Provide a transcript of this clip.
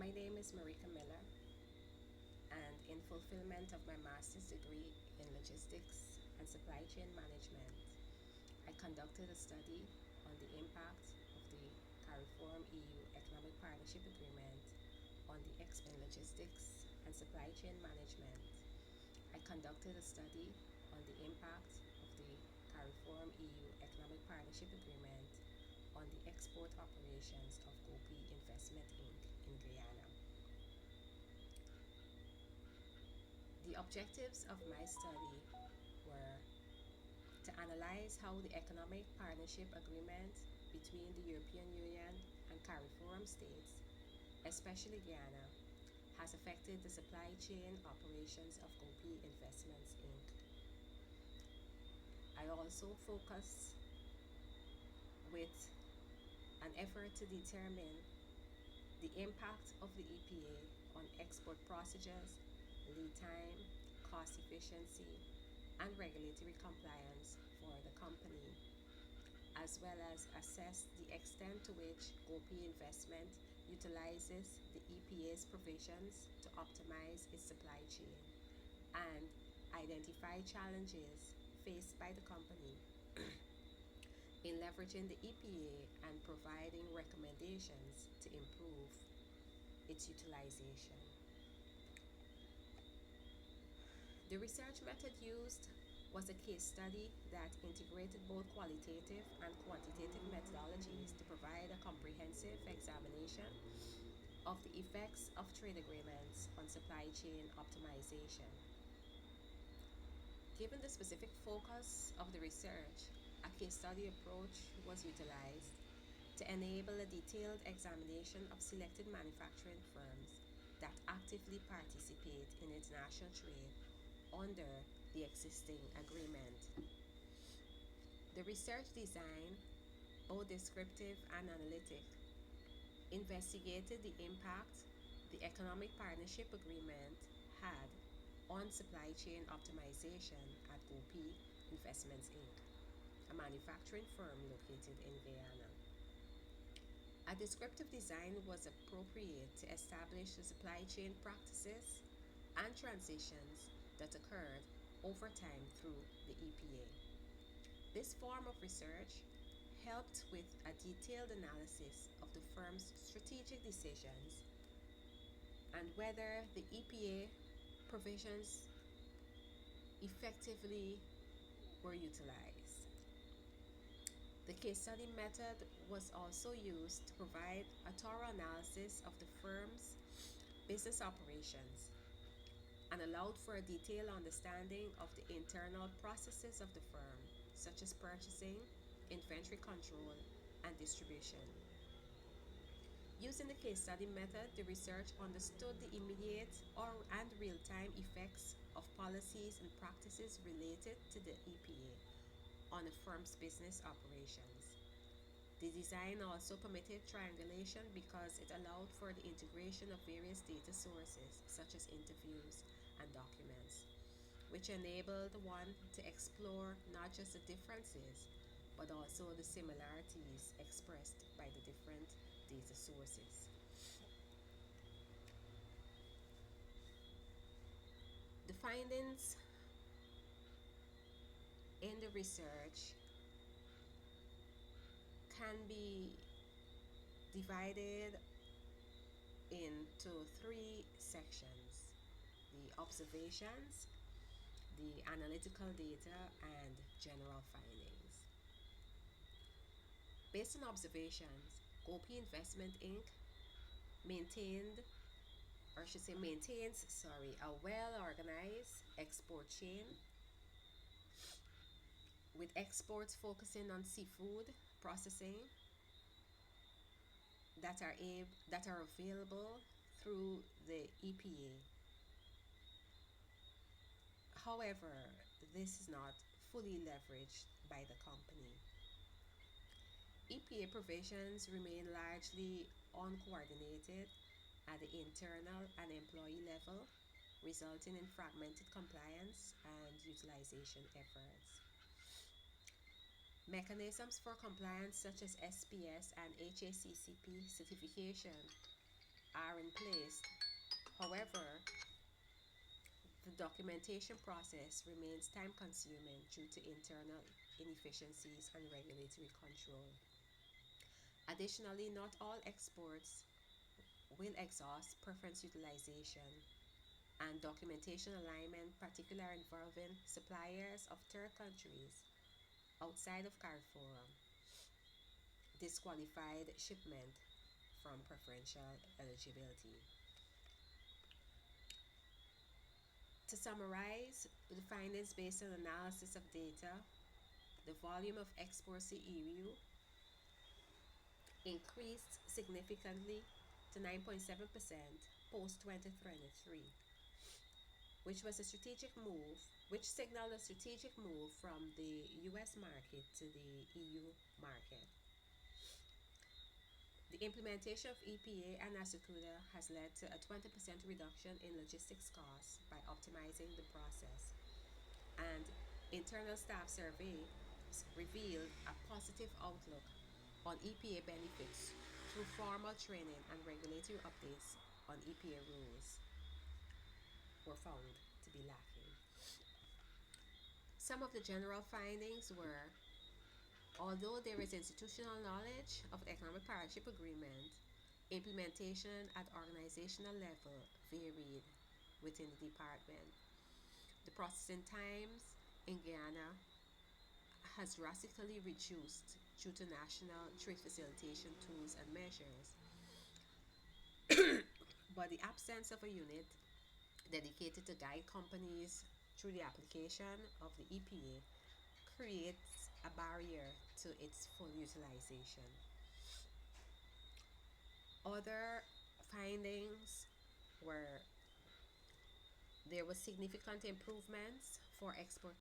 My name is Marika, and in fulfillment of my master's degree in logistics and supply chain management, I conducted a study on the impact of the CARIFORM EU Economic Partnership Agreement on the in logistics and supply chain management. I conducted a study on the impact of the CARIFORM EU Economic Partnership Agreement on the export operations of Gopi Investment Inc. in Guyana. The objectives of my study were to analyze how the Economic Partnership Agreement between the European Union and CARIFORUM states, especially Guyana, has affected the supply chain operations of Gopi Investments Inc. I also focus with an effort to determine the impact of the EPA on export procedures, lead time, cost efficiency, and regulatory compliance for the company, as well as assess the extent to which Gopi Investment utilizes the EPA's provisions to optimize its supply chain and identify challenges faced by the company in leveraging the EPA and providing recommendations to improve its utilization. The research method used was a case study that integrated both qualitative and quantitative methodologies to provide a comprehensive examination of the effects of trade agreements on supply chain optimization. Given the specific focus of the research, a case study approach was utilized to enable a detailed examination of selected manufacturing firms that actively participate in international trade under the existing agreement. The research design, both descriptive and analytic, investigated the impact the Economic Partnership Agreement had on supply chain optimization at Gopi Investments Inc., a manufacturing firm located in Guyana. A descriptive design was appropriate to establish the supply chain practices and transitions that occurred over time through the EPA. This form of research helped with a detailed analysis of the firm's strategic decisions and whether the EPA provisions effectively were utilized. The case study method was also used to provide a thorough analysis of the firm's business operations and allowed for a detailed understanding of the internal processes of the firm, such as purchasing, inventory control, and distribution. Using the case study method, the research understood the immediate and real-time effects of policies and practices related to the EPA on a firm's business operations. The design also permitted triangulation because it allowed for the integration of various data sources, such as interviews and documents, which enabled one to explore not just the differences, but also the similarities expressed by the different data sources. The findings in the research can be divided into three sections: the observations, the analytical data, and general findings. Based on observations, Gopi Investment Inc. maintained, or I should say maintains, a well organized export chain with exports focusing on seafood processing that are available through the EPA. However, this is not fully leveraged by the company. EPA provisions remain largely uncoordinated at the internal and employee level, resulting in fragmented compliance and utilization efforts. Mechanisms for compliance such as SPS and HACCP certification are in place. However, the documentation process remains time consuming due to internal inefficiencies and regulatory control. Additionally, not all exports will exhaust preference utilization and documentation alignment, particularly involving suppliers of third countries outside of CARIFORUM, disqualified shipment from preferential eligibility. To summarize the findings based on analysis of data, the volume of export CEU increased significantly to 9.7% post 2023, which was a strategic move, which signaled a strategic move from the US market to the EU market. The implementation of EPA and Asukuda has led to a 20% reduction in logistics costs by optimizing the process, and internal staff survey revealed a positive outlook on EPA benefits through formal training and regulatory updates on EPA rules were found to be lacking. Some of the general findings were: although there is institutional knowledge of the Economic Partnership Agreement, implementation at organizational level varied within the department. The processing times in Guyana has drastically reduced due to national trade facilitation tools and measures, but the absence of a unit dedicated to guide companies through the application of the EPA creates a barrier to its full utilization. Other findings were: there was significant improvements for export